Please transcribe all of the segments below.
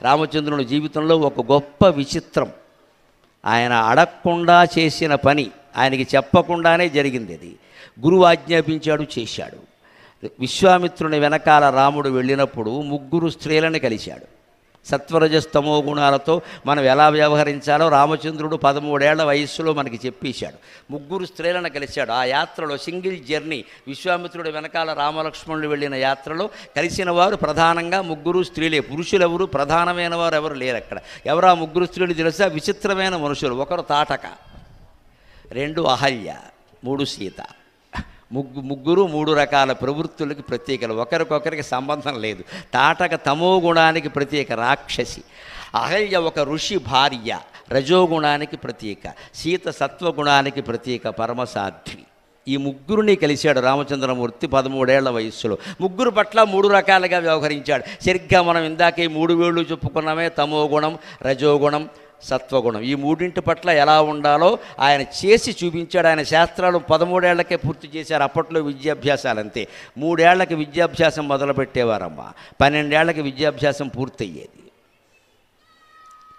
రామచంద్రుని జీవితంలో ఒక గొప్ప విచిత్రం. ఆయన అడగకుండా చేసిన పని, ఆయనకి చెప్పకుండానే జరిగింది. అది గురువు ఆజ్ఞాపించాడు, చేశాడు. విశ్వామిత్రుని వెనకాల రాముడు వెళ్ళినప్పుడు 3 స్త్రీలను కలిశాడు. సత్వరజస్తమో గుణాలతో మనం ఎలా వ్యవహరించాలో రామచంద్రుడు 13 ఏళ్ల వయస్సులో మనకి చెప్పేశాడు. 3 స్త్రీలను కలిశాడు. ఆ యాత్రలో సింగిల్ జర్నీ, విశ్వామిత్రుడు వెనకాల రామలక్ష్మణులు వెళ్ళిన యాత్రలో కలిసిన వారు ప్రధానంగా 3 స్త్రీలే. పురుషులెవరు, ప్రధానమైన వారు ఎవరు లేరు అక్కడ. ఎవరు ఆ 3 స్త్రీలు తెలుసా? విచిత్రమైన మనుషులు. ఒకరు తాటక, 2 అహల్య, 3 సీత. ముగ్గురు 3 రకాల ప్రవృత్తులకి ప్రత్యేకలు, ఒకరికొకరికి సంబంధం లేదు. తాటక తమో గుణానికి ప్రత్యేక రాక్షసి, అహల్య ఒక ఋషి భార్య రజోగుణానికి ప్రత్యేక, సీత సత్వగుణానికి ప్రత్యేక పరమసాధ్వి. ఈ 3 కలిశాడు రామచంద్రమూర్తి 13 ఏళ్ల వయస్సులో. 3 పట్ల 3 రకాలుగా వ్యవహరించాడు. సరిగ్గా మనం ఇందాకే 3 వేళ్ళు చెప్పుకున్నామే, తమో గుణం, రజోగుణం, సత్వగుణం. ఈ 3 పట్ల ఎలా ఉండాలో ఆయన చేసి చూపించాడు. ఆయన శాస్త్రాలు 13 ఏళ్లకే పూర్తి చేశారు. అప్పట్లో విద్యాభ్యాసాలు అంతే. 3 ఏళ్లకి విద్యాభ్యాసం మొదలుపెట్టేవారమ్మా, 12 ఏళ్లకి విద్యాభ్యాసం పూర్తయ్యేది.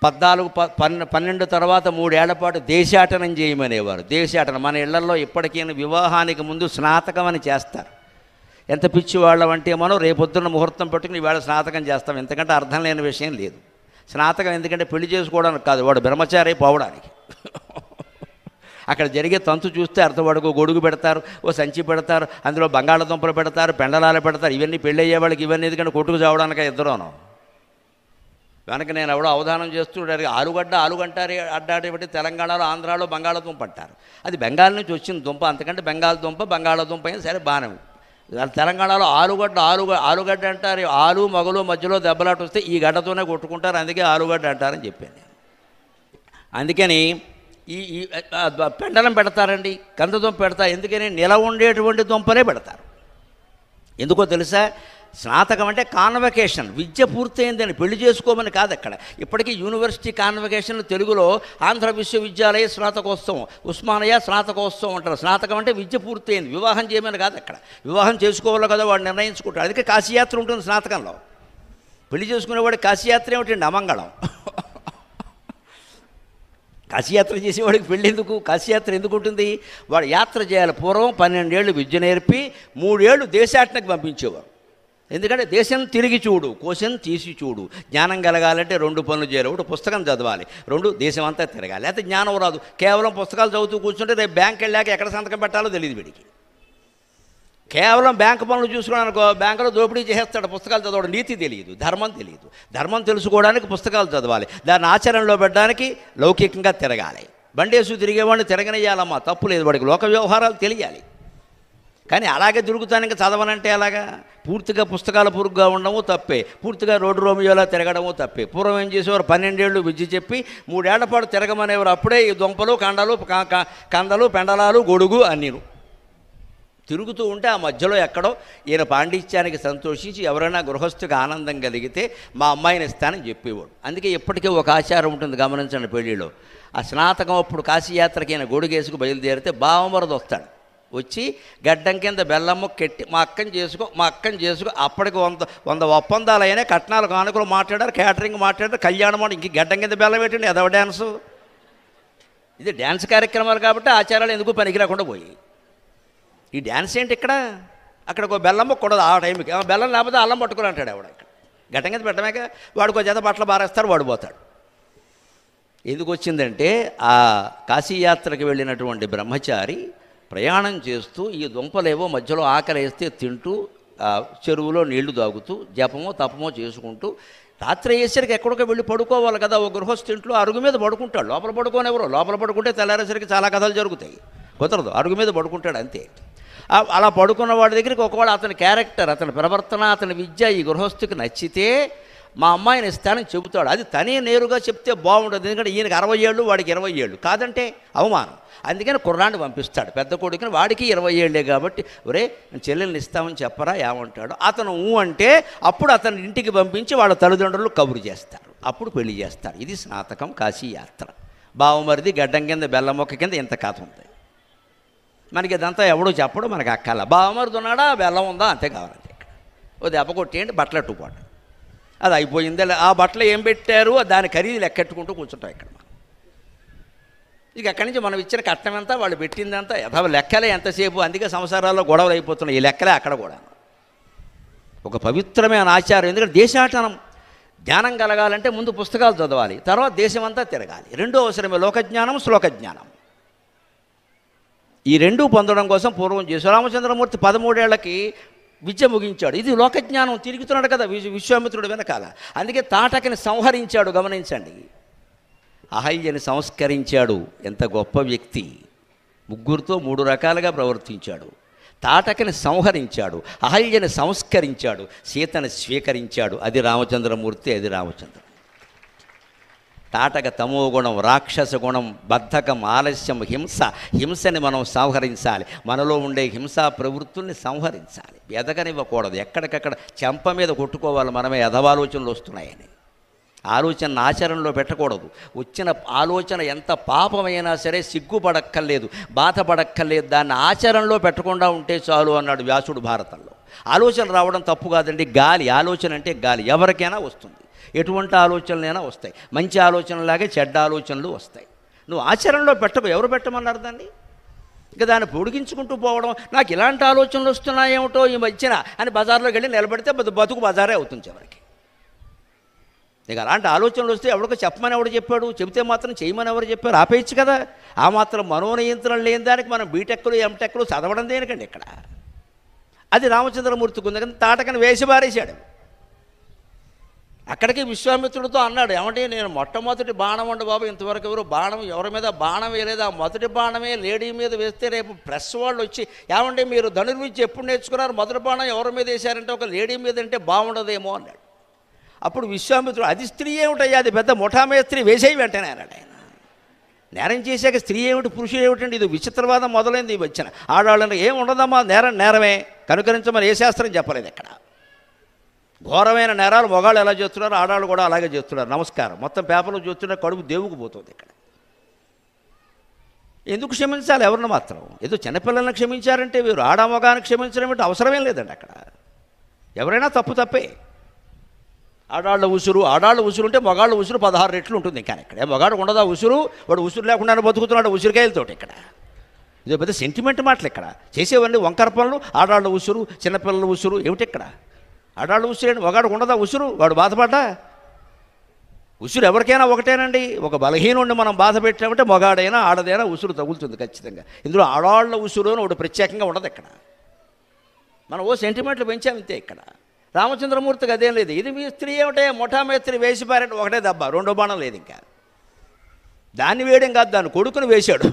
12 తర్వాత 3 ఏళ్ల పాటు దేశాటనం చేయమనేవారు. దేశాటనం మన ఇళ్లలో ఇప్పటికైనా వివాహానికి ముందు స్నాతకం అని చేస్తారు. ఎంత పిచ్చివాళ్ళం అంటే మనం రేపొద్దున్న ముహూర్తం పెట్టుకుని ఈవేళ స్నాతకం చేస్తాం. ఎంతకంటే అర్థం లేని విషయం లేదు. స్నాతకం ఎందుకంటే పెళ్లి చేసుకోవడానికి కాదు, వాడు బ్రహ్మచారి పోవడానికి. అక్కడ జరిగే తంతు చూస్తే అర్థవాడుకు గొడుగు పెడతారు, ఓ సంచి పెడతారు, అందులో బంగాళదుంపలు పెడతారు, పెండలాలు పెడతారు. ఇవన్నీ పెళ్ళి అయ్యే వాళ్ళకి ఇవన్నీ ఎందుకంటే కొట్టుకు చావడానికి ఇద్దరును. వెనక నేను ఎవడో అవధానం చేస్తుంటారు, ఆలుగంటారు అడ్డాటి బట్టి తెలంగాణలో ఆంధ్రాలో బంగాళదుంప అంటారు. అది బెంగాల్ నుంచి వచ్చిన దుంప, అంతకంటే బంగాళదుంప అయినా సరే బాగానే. తెలంగాణలో ఆలుగడ్డ అంటారు. ఆలు మగలు మధ్యలో దెబ్బలాట వస్తే ఈ గడ్డతోనే కొట్టుకుంటారు, అందుకే ఆలుగడ్డ అంటారని చెప్పాను నేను. అందుకని ఈ పెండలం పెడతారండి, కందదుంప పెడతారు. ఎందుకని నిల ఉండేటువంటి దుంపనే పెడతారు. ఎందుకో తెలుసా? స్నాతకం అంటే కాన్వకేషన్, విద్య పూర్తయిందని, పెళ్లి చేసుకోమని కాదు. అక్కడ ఇప్పటికీ యూనివర్సిటీ కాన్వకేషన్ తెలుగులో ఆంధ్ర విశ్వవిద్యాలయ స్నాతకోత్సవం, ఉస్మానియా స్నాతకోత్సవం అంటారు. స్నాతకం అంటే విద్య పూర్తయింది, వివాహం చేయమని కాదు. అక్కడ వివాహం చేసుకోవాలో కదా వాడు నిర్ణయించుకుంటాడు. అందుకే కాశీయాత్ర ఉంటుంది స్నాతకంలో. పెళ్లి చేసుకునేవాడికి కాశీయాత్ర ఏమిటండి? అమంగళం. కాశీయాత్ర చేసేవాడికి పెళ్ళి ఎందుకు? కాశీయాత్ర ఎందుకు ఉంటుంది? వాడు యాత్ర చేయాలి. పూర్వం 12 ఏళ్ళు విద్య నేర్పి 3 ఏళ్ళు దేశాటనకు పంపించేవారు. ఎందుకంటే దేశం తిరిగి చూడు, కోశం తీసి చూడు. జ్ఞానం కలగాలంటే 2 పనులు చేయాలి. ఒకటి పుస్తకం చదవాలి, 2 దేశం అంతా తిరగాలి. అయితే జ్ఞానం రాదు. కేవలం పుస్తకాలు చదువుతూ కూర్చుంటే రేపు బ్యాంక్ వెళ్ళాక ఎక్కడ సంతకం పెట్టాలో తెలియదు వీడికి. కేవలం బ్యాంకు పనులు చూసుకోవడానికి బ్యాంకులో దోపిడీ చేసేస్తాడు, పుస్తకాలు చదవడం. నీతి తెలియదు, ధర్మం తెలియదు. ధర్మం తెలుసుకోవడానికి పుస్తకాలు చదవాలి, దాన్ని ఆచరణలో పెట్టడానికి లౌకికంగా తిరగాలి. బండేసు తిరిగేవాడిని తిరగనియాలమ్మా, తప్పు లేదు. వాడికి లోక వ్యవహారాలు తెలియాలి. కానీ అలాగే తిరుగుతాను ఇంకా చదవనంటే అలాగా? పూర్తిగా పుస్తకాల పురుగుగా ఉండడము తప్పే, పూర్తిగా రోడ్డు రోమియోలా తిరగడము తప్పే. పూర్వం ఏం చేసేవారు? 12 ఏళ్ళు విద్య చెప్పి 3 ఏళ్ల పాటు తిరగమనేవారు. అప్పుడే ఈ దుంపలు, కందలు, పెండలాలు, గొడుగు అన్నీను తిరుగుతూ ఉంటే ఆ మధ్యలో ఎక్కడో ఈయన పాండిత్యానికి సంతోషించి ఎవరైనా గృహస్థుకి ఆనందం కలిగితే మా అమ్మాయిని ఇస్తానని చెప్పేవాడు. అందుకే ఇప్పటికీ ఒక ఆచారం ఉంటుంది, గమనించండి. పెళ్ళిలో ఆ స్నాతకం అప్పుడు కాశీయాత్రకి ఈయన గొడుగేసుకు బయలుదేరితే బావమరది వస్తాడు. వచ్చి గడ్డం కింద బెల్లమ్మ కెట్టి మా అక్కని చేసుకో. అప్పటికి 100 ఒప్పందాలు అయినా, కట్నాలు కానుకలు మాట్లాడారు, క్యాటరింగ్ మాట్లాడారు, కళ్యాణం ఇంక గడ్డం కింద బెల్లం పెట్టండి. అదవ డ్యాన్సు. ఇది డ్యాన్స్ కార్యక్రమాలు కాబట్టి ఆచారాలు ఎందుకు పనికి రాకుండా పోయి. ఈ డ్యాన్స్ ఏంటి ఇక్కడ? అక్కడ ఒక బెల్లం కూడదు ఆ టైంకి. బెల్లం లేకపోతే అల్లం పట్టుకుని అంటాడు ఆవిడ. ఇక్కడ గడ్డం కింద పెట్టమేక వాడికి జత బట్టలు బారేస్తారు, వాడు పోతాడు. ఎందుకు వచ్చిందంటే ఆ కాశీయాత్రకు వెళ్ళినటువంటి బ్రహ్మచారి ప్రయాణం చేస్తూ ఈ దుంపలేవో మధ్యలో ఆకలి వేస్తే తింటూ, చెరువులో నీళ్లు తాగుతూ, జపమో తపమో చేసుకుంటూ, రాత్రి అయ్యేసరికి ఎక్కడికో వెళ్ళి పడుకోవాలి కదా. ఓ గృహస్థింట్లో అరుగు మీద పడుకుంటాడు. లోపల పడుకోనెవరో. లోపల పడుకుంటే తెల్లారేసరికి చాలా కథలు జరుగుతాయి. కుదరదు. అరుగు మీద పడుకుంటాడు అంతే. అలా పడుకున్న వాడి దగ్గరికి ఒకవేళ అతని క్యారెక్టర్, అతని ప్రవర్తన, అతని విద్య ఈ గృహస్థుకి నచ్చితే మా అమ్మాయిని ఇస్తానని చెబుతాడు. అది తనే నేరుగా చెప్తే బాగుంటుంది. ఎందుకంటే ఈయనకి 60 ఏళ్ళు, వాడికి 20 ఏళ్ళు. కాదంటే అవమానం. అందుకని కుర్రాన్ని పంపిస్తాడు. పెద్ద కొడుకుని, వాడికి 20 ఏళ్ళే కాబట్టి, ఒరే చెల్లెల్ని ఇస్తామని చెప్పరా ఏమంటాడు. అతను అంటే అప్పుడు అతని ఇంటికి పంపించి వాళ్ళ తల్లిదండ్రులు కబురు చేస్తారు. అప్పుడు పెళ్లి చేస్తారు. ఇది స్నాతకం, కాశీయాత్ర. బావమరిది గడ్డం కింద బెల్లం మొక్క కింద ఇంత కథ ఉంది. మనకి ఇదంతా ఎవడో చెప్పడం మనకు అక్కల. బావమరిది ఉన్నాడా, బెల్లం ఉందా, అంతే కావాలంటే. ఓ దెబ్బ కొట్టేయండి, బట్టలట్టుకోండి. అది అయిపోయింది. ఆ బట్టలు ఏం పెట్టారు దాని ఖరీదు లెక్కెట్టుకుంటూ కూర్చుంటాం ఇక్కడ మనం. ఇక అక్కడి నుంచి మనం ఇచ్చిన కట్నం ఎంత, వాళ్ళు పెట్టిందంతా లెక్కలే ఎంతసేపు. అందుకే సంసారాల్లో గొడవలు అయిపోతున్నాయి. ఈ లెక్కలే అక్కడ కూడా. ఒక పవిత్రమైన ఆచారం. ఎందుకంటే దేశాటనం జ్ఞానం కలగాలంటే ముందు పుస్తకాలు చదవాలి, తర్వాత దేశమంతా తిరగాలి. రెండో అవసరమే లోకజ్ఞానం, శ్లోకజ్ఞానం. ఈ రెండూ పొందడం కోసం పూర్వం రామచంద్రమూర్తి 13 ఏళ్లకి విద్య ముగించాడు. ఇది లోకజ్ఞానం. తిరుగుతున్నాడు కదా విశ్వామిత్రుడు వెనకాల. అందుకే తాటకని సంహరించాడు. గమనించండి, అహల్యని సంస్కరించాడు. ఎంత గొప్ప వ్యక్తి. ముగ్గురితో 3 రకాలుగా ప్రవర్తించాడు. తాటకని సంహరించాడు, అహల్యని సంస్కరించాడు, సీతను స్వీకరించాడు. అది రామచంద్రమూర్తి, అది రామచంద్రుడు. తాటక తమో గుణం, రాక్షస గుణం, బద్ధకం, ఆలస్యం, హింసని మనం సంహరించాలి. మనలో ఉండే హింసా ప్రవృత్తుల్ని సంహరించాలి. ఎదగనివ్వకూడదు. ఎక్కడికక్కడ చెంప మీద కొట్టుకోవాలి మనమే ఎదవాలోచనలు వస్తున్నాయని. ఆలోచన ఆచరణలో పెట్టకూడదు. వచ్చిన ఆలోచన ఎంత పాపమైనా సరే సిగ్గుపడక్కర్లేదు, బాధపడక్కర్లేదు. దాన్ని ఆచరణలో పెట్టకుండా ఉంటే చాలు అన్నాడు వ్యాసుడు భారతంలో. ఆలోచన రావడం తప్పు కాదండి. గాలి, ఆలోచన అంటే గాలి. ఎవరికైనా వస్తుంది. ఎటువంటి ఆలోచనలైనా వస్తాయి. మంచి ఆలోచనలాగే చెడ్డ ఆలోచనలు వస్తాయి. నువ్వు ఆచరణలో పెట్టకు. ఎవరు పెట్టమన్నారు దాన్ని? ఇక దాన్ని పొడిగించుకుంటూ పోవడం, నాకు ఇలాంటి ఆలోచనలు వస్తున్నాయేమిటో ఈ మధ్యన అని బజార్లోకి వెళ్ళి నిలబడితే బతుకు బజారే అవుతుంది చివరికి. నీకు అలాంటి ఆలోచనలు వస్తే ఎవరికో చెప్పమని ఎవడు చెప్పాడు? చెబితే మాత్రం చేయమని ఎవరు చెప్పారు? ఆపేయచ్చు కదా. ఆ మాత్రం మనోనియంత్రణ లేని దానికి మనం బీటెక్లు ఎంటెక్లు చదవడం దేనికండి ఇక్కడ? అది రామచంద్రమూర్తికి ఉంది కానీ తాటకని వేసి బారేశాడు. అక్కడికి విశ్వామిత్రుడితో అన్నాడు, ఏమంటే నేను మొట్టమొదటి బాణం ఉండు బాబు, ఇంతవరకు ఎవరి మీద బాణం వేయలేదు. ఆ మొదటి బాణమే లేడీ మీద వేస్తే రేపు ప్రెస్ వాళ్ళు వచ్చి ఏమంటే మీరు ధనుర్విద్య ఎప్పుడు నేర్చుకున్నారు, మొదటి బాణం ఎవరి మీద వేశారంటే ఒక లేడీ మీద అంటే బాగుండదేమో అన్నాడు. అప్పుడు విశ్వామిత్రుడు, అది స్త్రీ ఏమిటయ్యా, అది పెద్ద ముఠామే స్త్రీ, వేసేయి వెంటనే అన్నాడు ఆయన. నేరం చేశాక స్త్రీ ఏమిటి పురుషుడు ఏమిటండి? ఇది విచిత్రవాదం మొదలైంది. వచ్చిన ఆడవాళ్ళని ఏం ఉండదమ్మా, నేరమే, కనుకరించమని ఏ శాస్త్రం చెప్పలేదు ఇక్కడ. ఘోరమైన నేరాలు మగాళ్ళు ఎలా చేస్తున్నారు, ఆడవాళ్ళు కూడా అలాగే చేస్తున్నారు. నమస్కారం. మొత్తం పేపర్లో చూస్తున్న కడుపు దేవుకు పోతుంది ఇక్కడ. ఎందుకు క్షమించాలి ఎవరిని మాత్రం? ఏదో చిన్నపిల్లల్ని క్షమించారంటే వీరు ఆడమగాన్ని క్షమించడం అంటే అవసరమేం లేదండి అక్కడ. ఎవరైనా తప్పే. ఆడాళ్ళ ఉసురు ఉంటే మగాళ్ళ ఉసురు 16 రెట్లు ఉంటుంది. ఇంకా ఇక్కడ మగాడు ఉండదా ఉసురు? వాడు ఉసురు లేకుండానే బతుకుతున్నాడు ఉసిరికాయలతోటి. ఇక్కడ ఇదో పెద్ద సెంటిమెంట్ మాటలు ఇక్కడ. చేసేవన్నీ వంకర పనులు. ఆడాళ్ళ ఉసురు, చిన్నపిల్లల ఉసురు ఏమిటి ఇక్కడ? ఆడాళ్ళ ఉసురు మగాడు ఉండదా ఉసురు? వాడు బాధపడ్డా? ఉసురు ఎవరికైనా ఒకటేనండి. ఒక బలహీనుడిని మనం బాధ పెట్టామంటే మగాడైనా ఆడదైనా ఉసురు తగులుతుంది ఖచ్చితంగా. ఇందులో ఆడాళ్ళ ఉసురు అని ఒకటి ప్రత్యేకంగా ఉండదు ఇక్కడ. మనం సెంటిమెంట్లు పెంచామంతే ఇక్కడ. రామచంద్రమూర్తికి అదేం లేదు. ఇది మీ స్త్రీ ఏమిటే, మొఠామేస్త్రి వేసిపారంటే ఒకటే దెబ్బ, 2వ బాణం లేదు ఇంకా. దాన్ని వేయడం కాదు, దాన్ని కొడుకుని వేశాడు.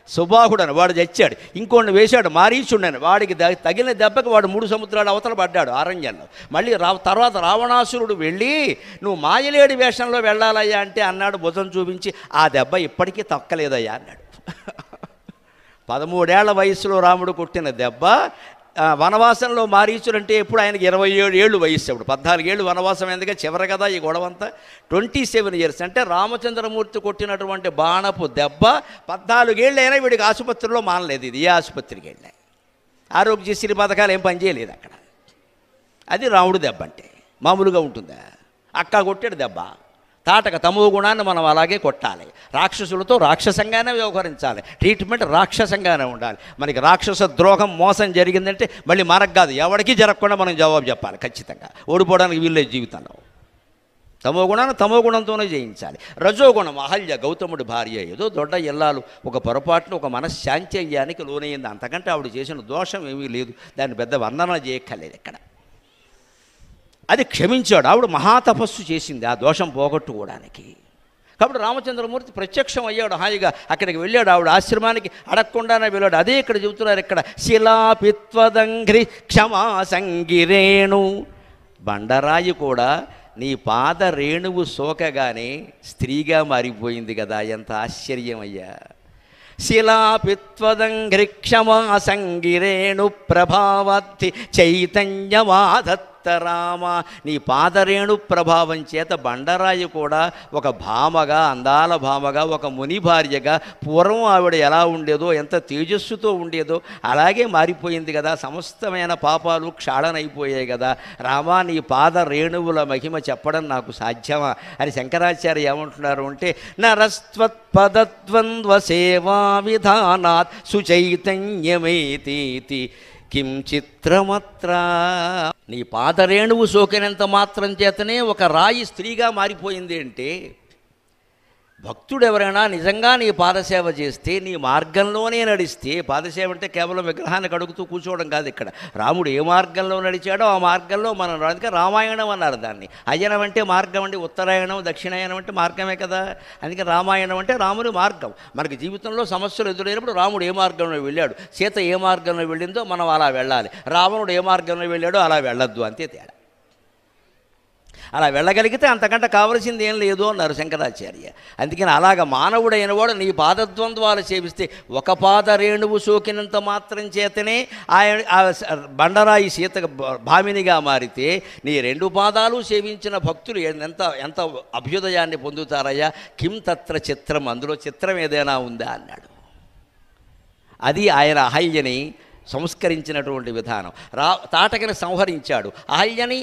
సుబాహుడు అని వాడు చచ్చాడు. ఇంకోడిని వేశాడు మారీచుడని. వాడికి తగిలిన దెబ్బకి వాడు 3 సముద్రాల అవతల పడ్డాడు ఆరణ్యంలో. మళ్ళీ తర్వాత రావణాసురుడు వెళ్ళి నువ్వు మాయలేడి వేషంలో వెళ్ళాలయ్యా అంటే అన్నాడు భుజం చూపించి, ఆ దెబ్బ ఇప్పటికీ తక్కలేదయ్యా అన్నాడు. 13 ఏళ్ల వయసులో రాముడు కొట్టిన దెబ్బ వనవాసంలో మారీచుడంటే ఎప్పుడు ఆయనకి 27 ఏళ్ళు వయస్సు. అప్పుడు 14 ఏళ్ళు వనవాసం ఎందుకే చివరి కదా ఈ గొడవంతా. 27 ఇయర్స్ అంటే రామచంద్రమూర్తి కొట్టినటువంటి బాణపు దెబ్బ 14 ఏళ్ళు అయినా వీడికి ఆసుపత్రిలో మానలేదు. ఇది ఏ ఆసుపత్రికి వెళ్ళా ఆరోగ్యశ్రీ పథకాలు ఏం పనిచేయలేదు అక్కడ. అది రాముడు దెబ్బ అంటే మామూలుగా ఉంటుందా? అక్క కొట్టాడు దెబ్బ. తాటక తమో గుణాన్ని మనం అలాగే కొట్టాలి. రాక్షసులతో రాక్షసంగానే వ్యవహరించాలి. ట్రీట్మెంట్ రాక్షసంగానే ఉండాలి. మనకి రాక్షస ద్రోహం మోసం జరిగిందంటే మళ్ళీ మనకు కాదు ఎవరికి జరగకుండా మనం జవాబు చెప్పాలి ఖచ్చితంగా. ఓడిపోవడానికి వీల్లేదు జీవితంలో. తమో గుణాన్ని తమో గుణంతోనే జయించాలి. రజోగుణం అహల్య గౌతముడి భార్య ఏదో దొడ్డ ఇల్లాలు ఒక పొరపాటును ఒక మనశ్శాంత్యానికి లోనయ్యింది. అంతకంటే ఆవిడ చేసిన దోషం ఏమీ లేదు. దాన్ని పెద్ద వర్ణన చేయక్కర్లేదు ఇక్కడ. అది క్షమించాడు. ఆవిడ మహాతపస్సు చేసింది ఆ దోషం పోగొట్టుకోవడానికి. కాబట్టి రామచంద్రమూర్తి ప్రత్యక్షం అయ్యాడు. హాయిగా అక్కడికి వెళ్ళాడు. ఆవిడ ఆశ్రమానికి అడగకుండానే వెళ్ళాడు. అదే ఇక్కడ చెబుతున్నారు. ఇక్కడ శిలాపిత్వదంఘ్రి క్షమా సంగిరేణు. బండరాయి కూడా నీ పాద రేణువు సోకగానే స్త్రీగా మారిపోయింది కదా, ఎంత ఆశ్చర్యం అయ్యా. శిలాపిత్వదంఘ్రి క్షమా సంగిరేణు ప్రభావత్తి చైతన్యమాధత్ రామ. నీ పాదరేణు ప్రభావం చేత బండరాయి కూడా ఒక భామగా, అందాల భామగా, ఒక ముని భార్యగా, పూర్వం ఆవిడ ఎలా ఉండేదో, ఎంత తేజస్సుతో ఉండేదో అలాగే మారిపోయింది కదా. సమస్తమైన పాపాలు క్షాళనైపోయాయి కదా. రామా, నీ పాద రేణువుల మహిమ చెప్పడం నాకు సాధ్యమా అని శంకరాచార్య ఏమంటున్నారు అంటే, నరస్త్వత్పదద్వంద్వ సేవా విధానాత్ సుచైతన్యమేతీతి కిం చిత్రమత్ర. నీ పాదరేణువు సోకినంత మాత్రం చేతనే ఒక రాయి స్త్రీగా మారిపోయింది అంటే, భక్తుడు ఎవరైనా నిజంగా నీ పాదసేవ చేస్తే, నీ మార్గంలోనే నడిస్తే, పాదసేవ అంటే కేవలం విగ్రహాన్ని కడుగుతూ కూర్చోవడం కాదు. ఇక్కడ రాముడు ఏ మార్గంలో నడిచాడో ఆ మార్గంలో మనం అందుకే రామాయణం అన్నారు దాన్ని. అయనం అంటే మార్గం అండి, ఉత్తరాయణం దక్షిణాయనం అంటే మార్గమే కదా. అందుకే రామాయణం అంటే రాముని మార్గం. మనకి జీవితంలో సమస్యలు ఎదురైనప్పుడు రాముడు ఏ మార్గంలో వెళ్ళాడు, సీత ఏ మార్గంలో వెళ్ళిందో మనం అలా వెళ్ళాలి. రావణుడు ఏ మార్గంలో వెళ్ళాడో అలా వెళ్ళొద్దు, అంతే తేడా. అలా వెళ్ళగలిగితే అంతకంటే కావలసింది ఏం లేదు అన్నారు శంకరాచార్య. అందుకని అలాగ మానవుడైన వాడు నీ పాదద్వంద్వాలు సేవిస్తే, ఒక పాద రేణువు సోకినంత మాత్రం చేతనే ఆయన బండరాయి సీత భామినిగా మారితే, నీ రెండు పాదాలు సేవించిన భక్తులు ఎంత ఎంత అభ్యుదయాన్ని పొందుతారయ్యా. కిం తత్ర చిత్రం, అందులో చిత్రం ఏదైనా ఉందా అన్నాడు. అది ఆయన అహల్యని సంస్కరించినటువంటి విధానం. తాటకిని సంహరించాడు, అహల్యని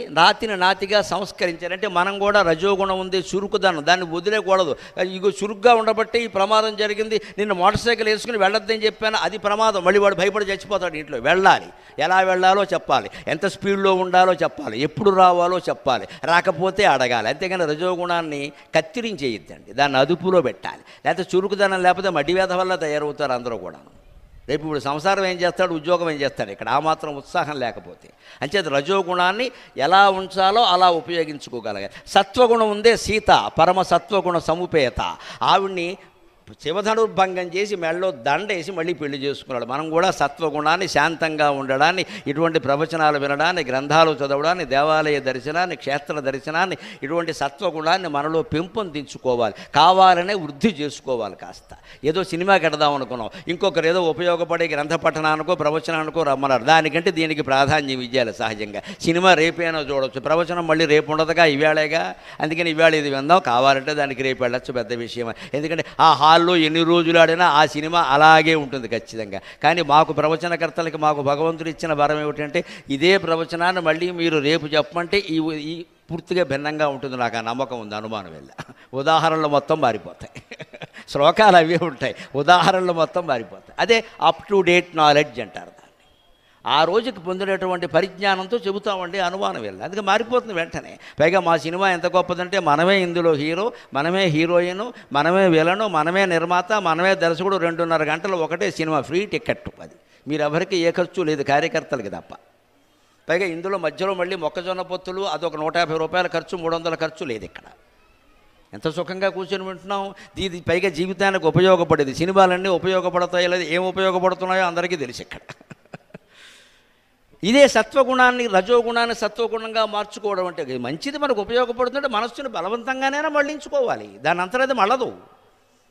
నాతిగా సంస్కరించాడు. అంటే మనం కూడా రజోగుణం ఉంది, చురుకుదనం, దాన్ని వదిలేకూడదు. ఇగో చురుగ్గా ఉండబట్టే ఈ ప్రమాదం జరిగింది, నిన్ను మోటార్ సైకిల్ వేసుకుని వెళ్ళొద్దని చెప్పాను, అది ప్రమాదం. మళ్ళీ వాడు భయపడి చచ్చిపోతాడు ఇంట్లో. వెళ్ళాలి, ఎలా వెళ్ళాలో చెప్పాలి, ఎంత స్పీడ్లో ఉండాలో చెప్పాలి, ఎప్పుడు రావాలో చెప్పాలి, రాకపోతే అడగాలి. అంతేగాని రజోగుణాన్ని కత్తిరించేయద్దండి, దాన్ని అదుపులో పెట్టాలి. లేకపోతే చురుకుదనం లేకపోతే మడ్డివేధ వల్ల తయారవుతారు అందరూ కూడా. రేపు ఇప్పుడు సంసారం ఏం చేస్తాడు, ఉద్యోగం ఏం చేస్తాడు ఇక్కడ, ఆ మాత్రం ఉత్సాహం లేకపోతే. అంచేత రజోగుణాన్ని ఎలా ఉంచాలో అలా ఉపయోగించుకోగలగాలి. సత్వగుణం ఉందే సీత, పరమ సత్వగుణ సముపేత. ఆవిడ్ని శివధనుర్భంగం చేసి మెడలో దండేసి మళ్ళీ పెళ్లి చేసుకున్నాడు. మనం కూడా సత్వగుణాన్ని, శాంతంగా ఉండడాన్ని, ఇటువంటి ప్రవచనాలు వినడాన్ని, గ్రంథాలు చదవడాన్ని, దేవాలయ దర్శనాన్ని, క్షేత్ర దర్శనాన్ని, ఇటువంటి సత్వగుణాన్ని మనలో పెంపొందించుకోవాలి. కావాలనే వృద్ధి చేసుకోవాలి. కాస్త ఏదో సినిమాకి వెడదాం అనుకున్నాం, ఇంకొకరు ఏదో ఉపయోగపడే గ్రంథ పఠనానికో ప్రవచనానికో రమ్మన్నారు, దానికంటే దీనికి ప్రాధాన్యం ఇవ్వాలి. సహజంగా సినిమా రేపైనా చూడవచ్చు, ప్రవచనం మళ్ళీ రేపు ఉండదుగా, ఇవాళేగా. అందుకని ఇవాళ ఇది విందాం, కావాలంటే దానికి రేపు వెళ్ళచ్చు, పెద్ద విషయం. ఎందుకంటే ఆ హాల్లో ఎన్ని రోజులు ఆడినా ఆ సినిమా అలాగే ఉంటుంది ఖచ్చితంగా. కానీ మాకు ప్రవచనకర్తలకి మాకు భగవంతుడు ఇచ్చిన వరం ఏమిటంటే, ఇదే ప్రవచనాన్ని మళ్ళీ మీరు రేపు చెప్పమంటే ఈ పూర్తిగా భిన్నంగా ఉంటుంది. నాకు ఆ నమ్మకం ఉంది, అనుమానం వెళ్ళ. ఉదాహరణలు మొత్తం మారిపోతాయి, శ్లోకాలు అవే ఉంటాయి, ఉదాహరణలు మొత్తం మారిపోతాయి. అదే అప్ టు డేట్ నాలెడ్జ్ అంటారు. ఆ రోజుకి పొందినటువంటి పరిజ్ఞానంతో చెబుతామండి, అనుమానం వెళ్ళి. అందుకే మారిపోతుంది వెంటనే. పైగా మా సినిమా ఎంత గొప్పదంటే, మనమే ఇందులో హీరో, మనమే హీరోయిన్, మనమే విలను, మనమే నిర్మాత, మనమే దర్శకుడు. 2.5 గంటలు ఒకటే సినిమా, ఫ్రీ టికెట్. అది మీరెవరికి ఏ ఖర్చు లేదు, కార్యకర్తలకి తప్ప. పైగా ఇందులో మధ్యలో మళ్ళీ మొక్కజొన్న పొత్తులు, అదొక 150 రూపాయల ఖర్చు, 300 ఖర్చు లేదు ఇక్కడ. ఎంత సుఖంగా కూర్చొని వింటున్నాం. ఇది పైగా జీవితానికి ఉపయోగపడేది. సినిమాలన్నీ ఉపయోగపడతాయో లేదు, ఏం ఉపయోగపడుతున్నాయో అందరికీ తెలుసు ఇక్కడ. ఇదే సత్వగుణాన్ని, రజోగుణాన్ని సత్వగుణంగా మార్చుకోవడం అంటే మంచిది. మనకు ఉపయోగపడుతుంటే మనస్సును బలవంతంగానైనా మళ్ళించుకోవాలి. దాని అంతా అది మళ్ళదు,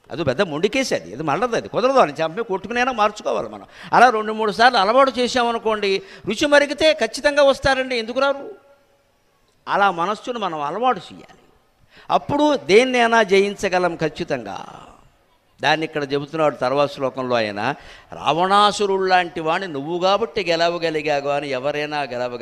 అది పెద్ద మొండికేసి, అది మళ్ళదు, అది కుదరదు. అని చంపి కొట్టుకునైనా మార్చుకోవాలి మనం. అలా 2-3 సార్లు అలవాటు చేసామనుకోండి, రుచి మరిగితే ఖచ్చితంగా వస్తారండి, ఎందుకు రారు? అలా మనస్సును మనం అలవాటు చేయాలి. అప్పుడు దేన్నైనా జయించగలం ఖచ్చితంగా. దాన్ని ఇక్కడ చెబుతున్నాడు తర్వాత శ్లోకంలో ఆయన. రావణాసురుడు లాంటి వాడిని నువ్వు కాబట్టి గెలవగలిగావు అని ఎవరైనా గెలవగలరు.